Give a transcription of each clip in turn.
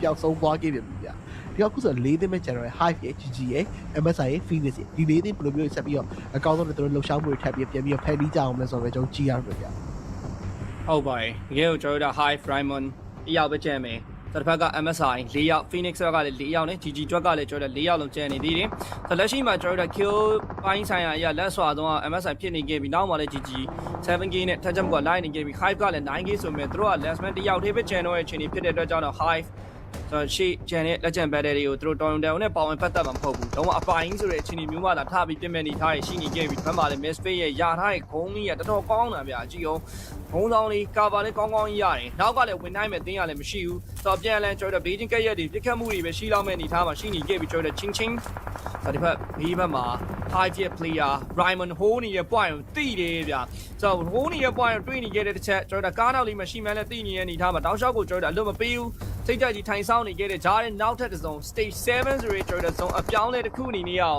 ပျောက်ဆုံးသွားခဲ့ပြီဗျာဒီကခုဆို၄သိန်းပဲကျန်တော့ Hive ရဲ့ GG ရဲ့ MSI ရဲ့ Phoenix ရဲ့ဒီ၄သိန်းဘယ်လိုမျိုးဆက်ပြီးတော့အကောင့်တော့တို့လှုပ်ရှားမှုတွေထပ်ပြီးပြန်ပြီးဖန်တီးကြအောင်လဲဆိုတော့ကျွန်တော်ကြည့်ရမှာဗျာဟုတ်ပါတယ်တကယ်ကိုကျွန်တော်တို့ Hive Diamond တယောက်ပဲကျန်မယ်တစ်ဖက်က MSI 4ယောက် Phoenix ကလည်း4ယောက်နဲ့ GG တွက်ကလည်းကျွန်တော်တို့4ယောက်လုံးကျန်နေသေးတယ်ဆိုလက်ရှိမှာကျွန်တော်တို့ kill ပိုင်းဆိုင်ရာအရာလက်စွာဆုံးက MSI ဖြစ်နေခဲ့ပြီးနောက်မှလည်း GG 7k နဲ့ထပ်ချက်မှုက line နေခဲ့ပြီး Hive ကလည်း 9k ဆိုပေမဲ့တို့က last man တယောက်တည်းပဲကျန်တော့ရဲ့အချိန်ကြီးဖြစ်တဲ့အတွက်ကြောင့်တော့ Hive ဆိုရှေ့ကျန်တဲ့လက်ကျန်ဘက်တွေကိုသူတို့တော်ရုံနဲ့ပေါဝင်ပတ်သက်မှာမဟုတ်ဘူးတော့အပိုင်းဆိုတဲ့အချိန်ကြီးမျိုးမှသာထပြီးပြင်မဲ့နေထားရရှိနေခဲ့ပြီးဘက်မှာလည်း Misfit ရဲ့ယာထားတဲ့ဂုံးကြီးကတော်တော်ကောင်းတာဗျာကြည့်အောင်ဘုံဆောင်လေး cover လေးကောင်းကောင်းကြီးရတယ်နောက်ကလည်းဝင်နိုင်မဲ့တင်းရလည်းမရှိဘူးဆိုတော့ပြန်လည်ကျွန်တော်တို့ဘေးချင်းကက်ရက်တွေပြစ်ခတ်မှုတွေပဲရှိလောက်မဲ့နေထားမှာရှိနေခဲ့ပြီးကျွန်တော်တို့ချင်းချင်းဆိုတော့ဒီဘက်ဘေးဘက်မှာ Hive player Raymond Honey ရဲ့ point ကိုတိတယ်ဗျာဆိုတော့ Honey ရဲ့ point ကိုတွေးနေခဲ့တဲ့တစ်ချက်ကျွန်တော်တို့ကားနောက်လေးမရှိမှန်းလည်းတိနေတဲ့နေထားမှာတောက်လျှောက်ကိုကျွန်တော်တို့အလွတ်မပေးဘူးစိတ်ကြကြီးထိုင်ဆောင်နေခဲ့တဲ့ဂျားတဲ့နောက်ထပ်တစ်စုံ stage 7 ဆိုတဲ့ကျွန်တော်တို့ဇုံအပြောင်းလဲတစ်ခုအနေနဲ့ရော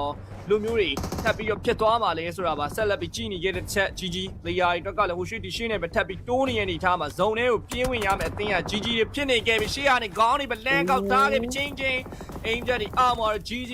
လူမျိုးတွေထပ်ပြီးတော့ဖြစ်သွားမှာလဲဆိုတာပါဆက်လက်ပြီးကြည့်နေခဲ့တဲ့ချက် GG player တွေအတွက်ကလည်းဟိုရှိတီရှိနေပဲထပ်ပြီးတိုးနေရနေထားမှာဇုံထဲကိုပြင်းဝင်ရမယ်အသင်းက GG တွေဖြစ်နေခဲ့ပြီးရှေ့ကနေခေါင်းတွေပဲလန်ကောက်ထားခဲ့ပြီးချင်းချင်းအင်ဂျက်ဒီ armor GG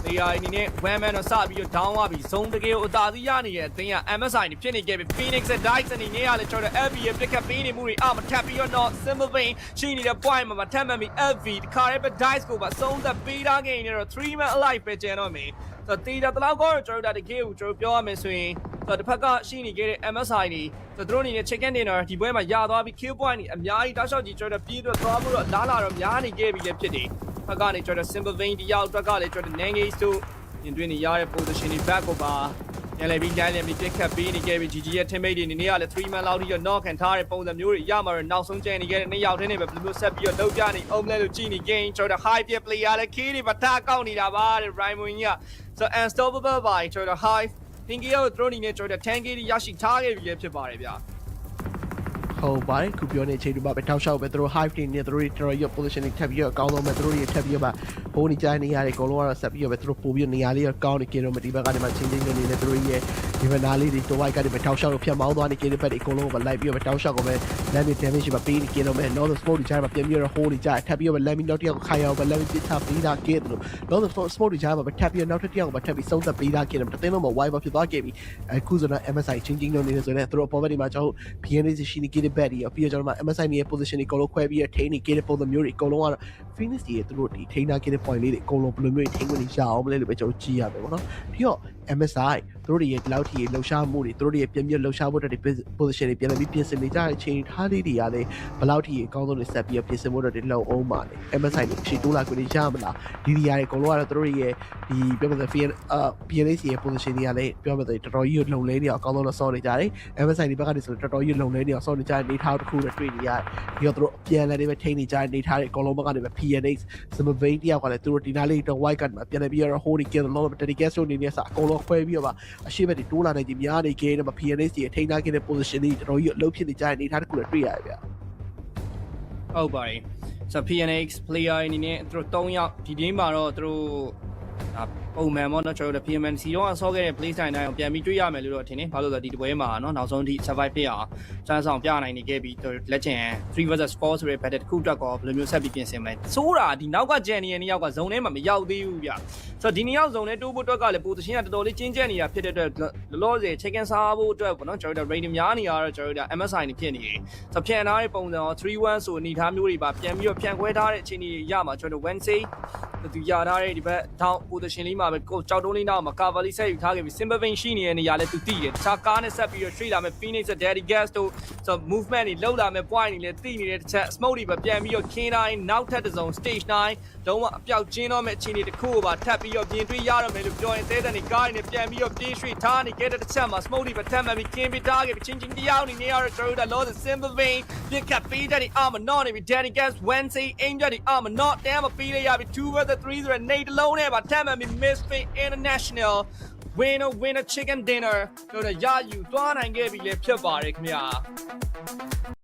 player အနေနဲ့ one man တော့စပြီးတော့ down သွားပြီးဇုံတကယ်ကိုအသာစီးရနေတဲ့အသင်းက MSI တွေဖြစ်နေခဲ့ပြီး Phoenix နဲ့ Dice အနေနဲ့ကလည်းကျွန်တော် FV ရဲ့ pick up ပေးနေမှုတွေမထပ်ပြီးတော့ Simple Vein ရှိနေတဲ့ point မှာထပ်မှတ်ပြီး FV တခါရဲပဲ Dice ကိုပါဆုံးသက်ပေးထားခဲ့ရင်တော့ 3 man alive ပဲကျန်တော့မယ်ဆိုတော့တေးတာတလောက်ကတော့ကျွန်တော်တို့တကယ်ကိုကျွန်တော်ပြောရမယ်ဆိုရင်ဆိုတော့တစ်ဖက်ကရှိနေခဲ့တဲ့ MSI တွေဆိုတော့တို့အနေနဲ့ chicken dinner ဒီပွဲမှာရသွားပြီး kill point တွေအများကြီးတောက်လျှောက်ကြီးကျွန်တော်ပြေးတော့သွားမှုတော့လားလာတော့များနေခဲ့ပြီလည်းဖြစ်တယ်ဖက်ကနေကျွန်တော် Simple Vein တယောက်အတွက်ကလည်းကျွန်တော် Nangage တို့ရင်တွင်းနေရတဲ့ position တွေ back ကိုပါပြန်လည်ပြီးတိုင်းလည်းပြီး pick up ပေးနေခဲ့ပြီး GG ရဲ့ teammate တွေအနေနဲ့ကလည်း 3 man လောက်ထိတော့ knock ခံထားတဲ့ပုံစံမျိုးတွေရမှာတော့နောက်ဆုံးကျန်နေခဲ့တဲ့2ယောက်တည်းနဲ့ပဲဘယ်လိုမျိုးဆက်ပြီးတော့လုပ်ပြနေအောင်လဲလို့ကြည့်နေ game ကျွန်တော် high player လည်း key တွေပါထားကောက်နေတာပါတဲ့ Raymond ကြီးက so unstoppable by ကျွန်တော် high တင်ကြီးကို throw နေနဲ့ကျွန်တော် 10k ရရှိထားခဲ့ပြီလည်းဖြစ်ပါတယ်ဗျာဟုတ်ပါတယ်ခုပြောနေချိန်တွေမှာပဲတောက်လျှောက်ပဲသူတို့ Hive တွေနဲ့သူတို့တော်ရ position တွေထပ်ပြီးတော့အကောင်းဆုံးပဲသူတို့တွေထပ်ပြီးတော့ဟိုးနေကြနေရတယ်အကုန်လုံးကတော့ဆက်ပြီးတော့ပဲသူတို့ပို့ပြီးနေရာလေးကောင်းနေကြတော့မဒီဘက်ကနေမှချင်းချင်းနေနေသူတို့ရဲ့ဒီဘက်နားလေးတွေတော့ white ကနေပဲတောက်လျှောက်ကိုဖြတ်မောင်းသွားနေကြတဲ့ဘက်တွေအကုန်လုံးကိုလိုက်ပြီးတော့ပဲတောက်လျှောက်ကိုပဲ landing damage ပဲပေးနေကြတော့မယ် northern sport တွေကြားမှာပြန်ပြီးတော့ဟိုးနေကြထပ်ပြီးတော့ပဲ landing နောက်တစ်ယောက်ခိုင်အောင်ပဲ landing ပြစ်ချပေးတာခဲ့တယ်လို့ northern sport တွေကြားမှာပဲထပ်ပြီးတော့နောက်တစ်ယောက်ကိုပဲထပ်ပြီးဆုံးသက်ပေးတာခဲ့တယ်တသိန်းလုံးမှာ white ဖြစ်သွားခဲ့ပြီအခုဆိုတော့ MSI ချင်းချင်းနေနေဆိုတော့သူတို့ forward တွေမှာကျွန်တော် BNS ရှိနေကြတဲ့ bad တွေပြီးတော့ကျွန်တော် MSI ရဲ့ position တွေအကုန်လုံးခွဲပြီးရထိန်းနေကြတဲ့ပုံစံမျိုးတွေအကုန်လုံးကတော့ Phoenix ရဲ့သူတို့ဒီထိန်းထားခဲ့တဲ့ point လေးတွေအကုန်လုံးဘယ်လိုမျိုးထိန်းခွင့်ရအောင်မလဲလို့ပဲကျွန်တော်ကြည့်ရမယ်ပေါ့နော်ပြီးတော့ MSI သူတို့ရဲ့ဒီလောက်ထိလှုပ်ရှားမှုတွေသူတို့ရဲ့ပြန်ပြလှုပ်ရှားဖို့တဲ့ position တွေပြန်ပြီးပြင်ဆင်နေကြတဲ့အချိန်ထားလေးတွေကလည်းဘယ်လောက်ထိအကောင်းဆုံးတွေဆက်ပြီးပြင်ဆင်ဖို့တဲ့လှုပ်အောင်ပါလေ MSI တွေရှေ့တိုးလာခွင့်ရမလားဒီနေရာတွေအကုန်လုံးကတော့သူတို့ရဲ့ဒီပြောမယ်ဆို PNS ရဲ့ position တွေကလည်းပြောမယ်ဆိုတော်တော်ကြီးလှုပ်လဲနေအောင်အကောင်းဆုံးတော့စောနေကြတယ် MSI တွေဘက်ကနေဆိုတော်တော်ကြီးလှုပ်လဲနေအောင်စောနေကြတဲ့နေထားတစ်ခုနဲ့တွေ့နေရတယ်ပြီးတော့သူတို့ပြန်လဲနေပဲထိန်းနေကြတဲ့နေထားတဲ့အကုန်လုံးဘက်ကနေပဲ PNS Simple Vein တယောက်ကလည်းသူတို့ဒီနားလေးတော့ white ကနေပြန်လဲပြီးတော့ hold နေကြတယ်လို့ dedicated နေနေစားအကုန်လုံးခွဲပြီးတော့အရှိဘက်တွေတိုးလာနေကြများနေခဲ့တယ်မှာ PNS တွေထိန်းထားခဲ့တဲ့ position တွေတော်တော်ကြီးအလုပ်ဖြစ်နေကြတဲ့နေထားတစ်ခုလည်းတွေ့ရတယ်ဗျဟုတ်ပါတယ်ဆို PNX player အနေနဲ့သူတို့3ယောက်ဒီ game မှာတော့သူတို့ပုံမှန်ပေါ့နော်ကျွန်တော်တို့ PMNC ရောဆော့ခဲ့တဲ့ play style တိုင်းကိုပြန်ပြီးတွေ့ရမယ်လို့တော့ထင်တယ်ဘာလို့လဲဆိုတော့ဒီတပွဲမှာနော်နောက်ဆုံးထိ survive ဖြစ်အောင်စမ်းဆောင်ပြနိုင်နေခဲ့ပြီးလက်ကျန်3 versus 4ဆိုတဲ့ battle တစ်ခုတက်ကောဘယ်လိုမျိုးဆက်ပြီးပြင်ဆင်မလဲဆိုတာဒီနောက်က Jenny နှစ်ယောက်ကဇုံထဲမှာမရောက်သေးဘူးဗျဆိုတော့ဒီနှစ်ယောက်ဇုံထဲတိုးဖို့အတွက်ကလည်း position ကတော်တော်လေးကျဉ်းကျပ်နေတာဖြစ်တဲ့အတွက်လောလောဆယ် chicken စားဖို့အတွက်ပေါ့နော်ကျွန်တော်တို့ rating များနေရတော့ကျွန်တော်တို့ MSI နေဖြစ်နေတယ်ဆိုတော့ဖြန်ထားတဲ့ပုံစံရော3-1ဆိုအနေထားမျိုးတွေပါပြန်ပြီးတော့ဖြန်ခွဲထားတဲ့အချိန်ကြီးရမှာကျွန်တော်တို့ Wednesday သူရထားတဲ့ဒီဘက် down position လေးမှာပဲကိုကြောက်တုံးလေးနောက်မှာ cover လေးဆက်ယူထားခဲ့ပြီး Simple Vein ရှိနေတဲ့နေရာလဲသူသိတယ်တခြားကားနဲ့ဆက်ပြီးတော့ straight လာမယ် Phoenix Daddy Gas တို့ဆို movement တွေလောက်လာမယ် point တွေလည်းသိနေတဲ့တစ်ချက် smoke တွေပဲပြန်ပြီးတော့ခင်းတိုင်းနောက်ထပ်တစ်စုံ stage 9လုံးဝအပြောက်ကျင်းတော့မဲ့အခြေအနေတစ်ခုကိုပါထပ်ပြီးတော့ပြင်တွေ့ရတော့မယ်လို့ပြောရင်သေးတဲ့နေကားတွေနဲ့ပြန်ပြီးတော့ပြေးရွှေ့ထားနေခဲ့တဲ့တစ်ချက်မှာ smoke တွေပဲထပ်မှန်ပြီးခင်းပြီးထားခဲ့ပြီးချင်းချင်းတရားနေနေရတော့ကျွန်တော်တို့ lost Simple Vein ပြစ်ကပ်ပေးတဲ့ armor not နေပြီး Daddy Gas Wednesday Angel ဒီ armor not တမ်းမပေးရရပြီး2 versus 3ဆိုတဲ့ Nate လုံးနဲ့ပါထပ်မှန်ပြီး Misfit International winner chicken dinner တို့ရယူသွားနိုင်ခဲ့ပြီလေဖြစ်ပါတယ်ခင်ဗျာ